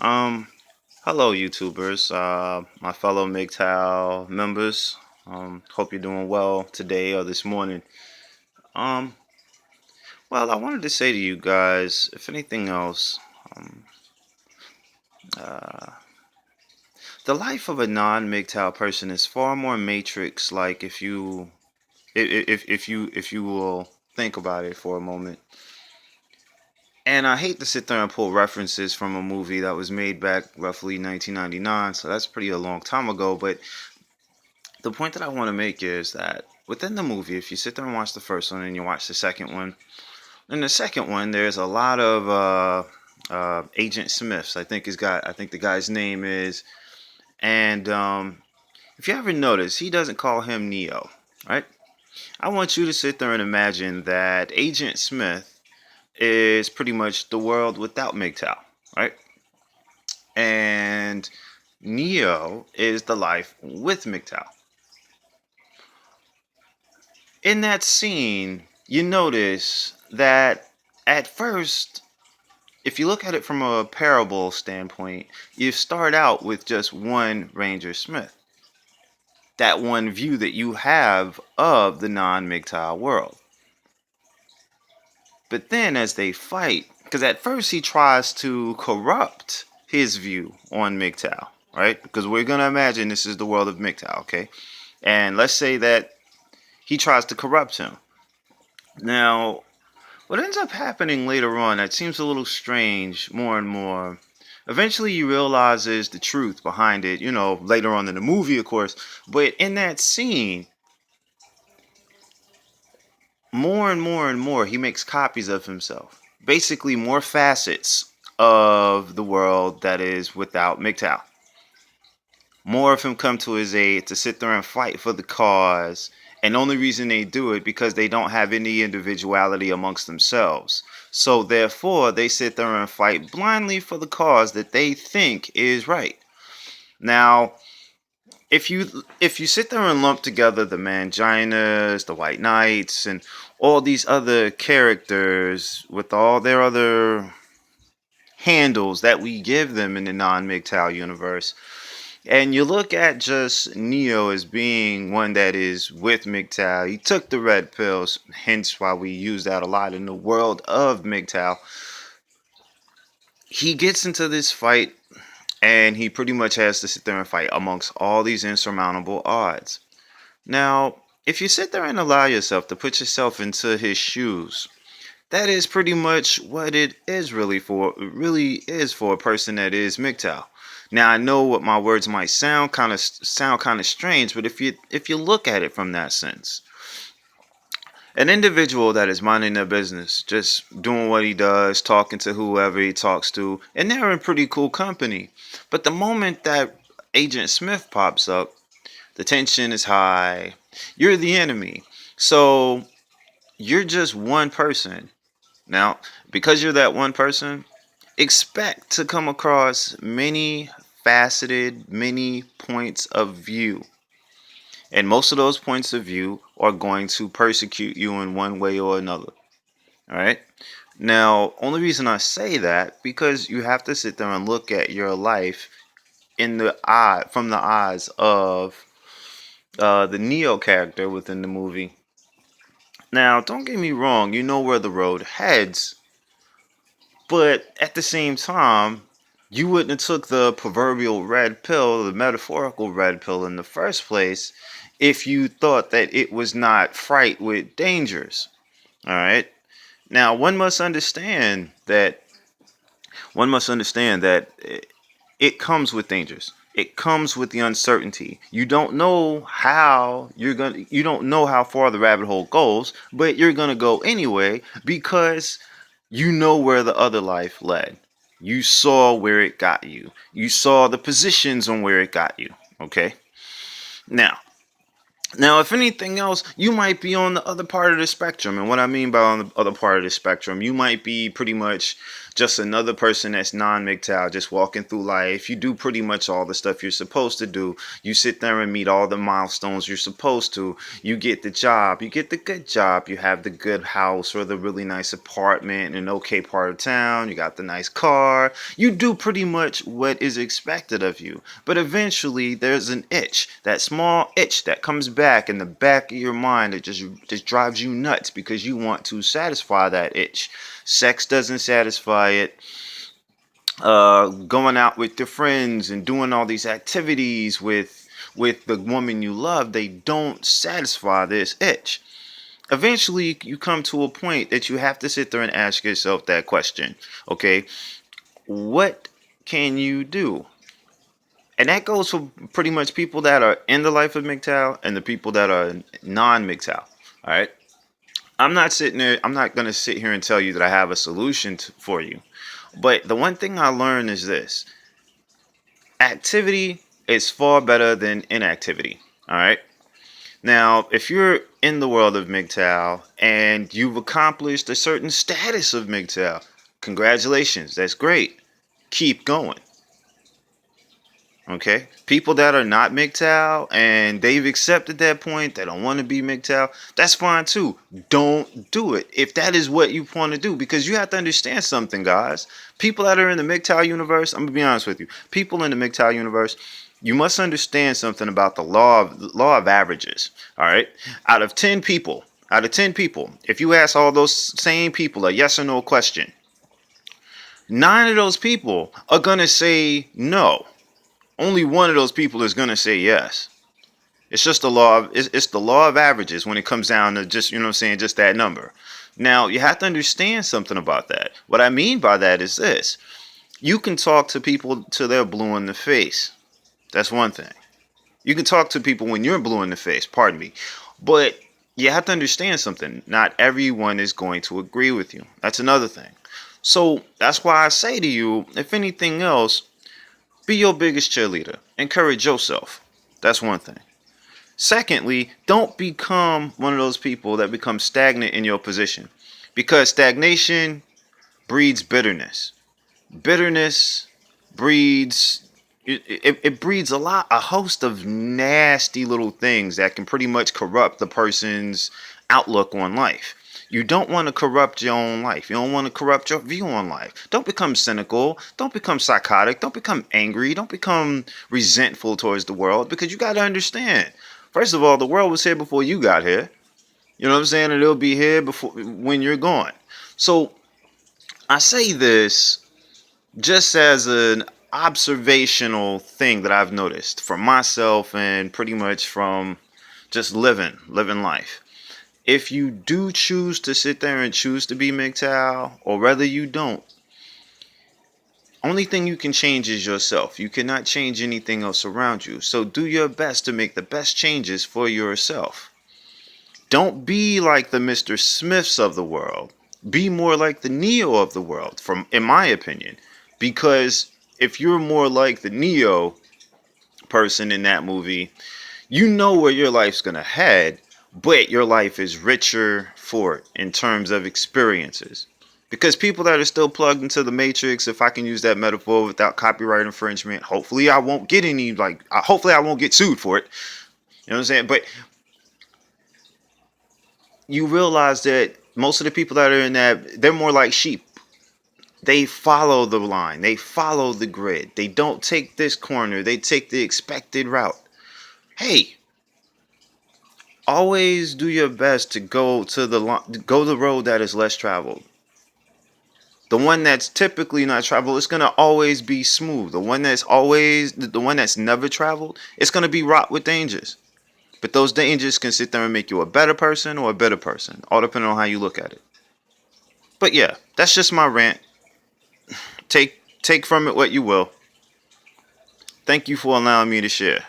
Um, Hello, YouTubers, my fellow Mgtow members. Hope you're doing well today or this morning. Um, well, I wanted to say to you guys, if anything else, um, uh, the life of a non-Mgtow person is far more matrix-like if you will think about it for a moment. And I hate to sit there and pull references from a movie that was made back roughly 1999, so that's pretty a long time ago, but the point that I want to make is that within the movie, if you sit there and watch the first one and you watch the second one, in the second one, there's a lot of Agent Smiths. I think the guy's name is, and if you ever notice, he doesn't call him Neo, right? I want you to sit there and imagine that Agent Smith is pretty much the world without Mgtow, right? And Neo is the life with Mgtow. In that scene, you notice that at first, if you look at it from a parable standpoint, you start out with just one Ranger Smith. That one view that you have of the non-Mgtow world. But then as they fight, because at first he tries to corrupt his view on Mgtow, right? Because we're going to imagine this is the world of Mgtow, okay? And let's say that he tries to corrupt him. Now, what ends up happening later on that seems a little strange more and more. Eventually he realizes the truth behind it, later on in the movie, of course. But in that scene, more and more and more, he makes copies of himself. Basically, more facets of the world that is without Mgtow. More of him come to his aid to sit there and fight for the cause. And the only reason they do it because they don't have any individuality amongst themselves. So therefore, they sit there and fight blindly for the cause that they think is right. Now, if you sit there and lump together the Manginas, the White Knights, and all these other characters with all their other handles that we give them in the non-Mgtow universe, and you look at just Neo as being one that is with Mgtow. He took the red pills, hence why we use that a lot in the world of Mgtow. He gets into this fight and he pretty much has to sit there and fight amongst all these insurmountable odds. Now, if you sit there and allow yourself to put yourself into his shoes, that is pretty much what it is really for. It really is for a person that is Mgtow. Now I know what my words might sound kind of strange, but if you look at it from that sense, an individual that is minding their business, just doing what he does, talking to whoever he talks to, and they're in pretty cool company. But the moment that Agent Smith pops up, the tension is high. You're the enemy. So you're just one person. Now, because you're that one person, expect to come across many faceted, many points of view. And most of those points of view are going to persecute you in one way or another. All right. Now, only reason I say that because you have to sit there and look at your life in the eye from the eyes of the Neo character within the movie. Now, don't get me wrong, you know where the road heads, but at the same time, you wouldn't have took the proverbial red pill, the metaphorical red pill in the first place if you thought that it was not fraught with dangers. All right. Now, one must understand that it comes with dangers. It comes with the uncertainty. You don't know how you don't know how far the rabbit hole goes, but you're gonna go anyway because you know where the other life led. You saw where it got you. You saw the positions on where it got you. Okay. Now, if anything else, you might be on the other part of the spectrum. And what I mean by on the other part of the spectrum, you might be pretty much just another person that's non-Mgtow, just walking through life. You do pretty much all the stuff you're supposed to do. You sit there and meet all the milestones you're supposed to. You get the job. You get the good job. You have the good house or the really nice apartment in an okay part of town. You got the nice car. You do pretty much what is expected of you. But eventually there's an itch, that small itch that comes back in the back of your mind that just drives you nuts because you want to satisfy that itch. Sex doesn't satisfy it. Going out with your friends and doing all these activities with the woman you love, they don't satisfy this itch. Eventually you come to a point that you have to sit there and ask yourself that question. Okay, what can you do? And that goes for pretty much people that are in the life of Mgtow and the people that are non-Mgtow. All right. I'm not sitting there. I'm not going to sit here and tell you that I have a solution for you. But the one thing I learned is this: activity is far better than inactivity. All right. Now, if you're in the world of Mgtow and you've accomplished a certain status of Mgtow, congratulations. That's great. Keep going. Okay, people that are not Mgtow and they've accepted that point, they don't want to be Mgtow, that's fine too. Don't do it if that is what you want to do, because you have to understand something, guys. People that are in the Mgtow universe, I'm gonna be honest with you, people in the Mgtow universe, you must understand something about the law of averages. All right, out of 10 people, if you ask all those same people a yes or no question, 9 of those people are gonna say no. Only one of those people is gonna say yes. It's just the law of it's the law of averages when it comes down to just, you know what I'm saying, just that number. Now you have to understand something about that. What I mean by that is this: you can talk to people till they're blue in the face. That's one thing. You can talk to people when you're blue in the face, pardon me. But you have to understand something. Not everyone is going to agree with you. That's another thing. So that's why I say to you, if anything else, be your biggest cheerleader. Encourage yourself. That's one thing. Secondly, don't become one of those people that become stagnant in your position, because stagnation breeds bitterness. Bitterness breeds it breeds a host of nasty little things that can pretty much corrupt the person's outlook on life. You don't want to corrupt your own life. You don't want to corrupt your view on life. Don't become cynical. Don't become psychotic. Don't become angry. Don't become resentful towards the world, because you got to understand. First of all, the world was here before you got here. You know what I'm saying? And it'll be here before when you're gone. So I say this just as an observational thing that I've noticed for myself and pretty much from just living life. If you do choose to sit there and choose to be Mgtow, or whether you don't, only thing you can change is yourself. You cannot change anything else around you. So do your best to make the best changes for yourself. Don't be like the Mr. Smiths of the world. Be more like the Neo of the world, from in my opinion. Because if you're more like the Neo person in that movie, you know where your life's gonna head, but your life is richer for it in terms of experiences. Because people that are still plugged into the matrix, if I can use that metaphor without copyright infringement, hopefully I won't get hopefully I won't get sued for it. You know what I'm saying? But you realize that most of the people that are in that, they're more like sheep. They follow the line. They follow the grid. They don't take this corner. They take the expected route. Hey, always do your best to go the road that is less traveled. The one that's typically not traveled, it's gonna always be smooth. The one that's never traveled, it's gonna be wrought with dangers. But those dangers can sit there and make you a better person or a bitter person, all depending on how you look at it. But yeah, that's just my rant. Take from it what you will. Thank you for allowing me to share.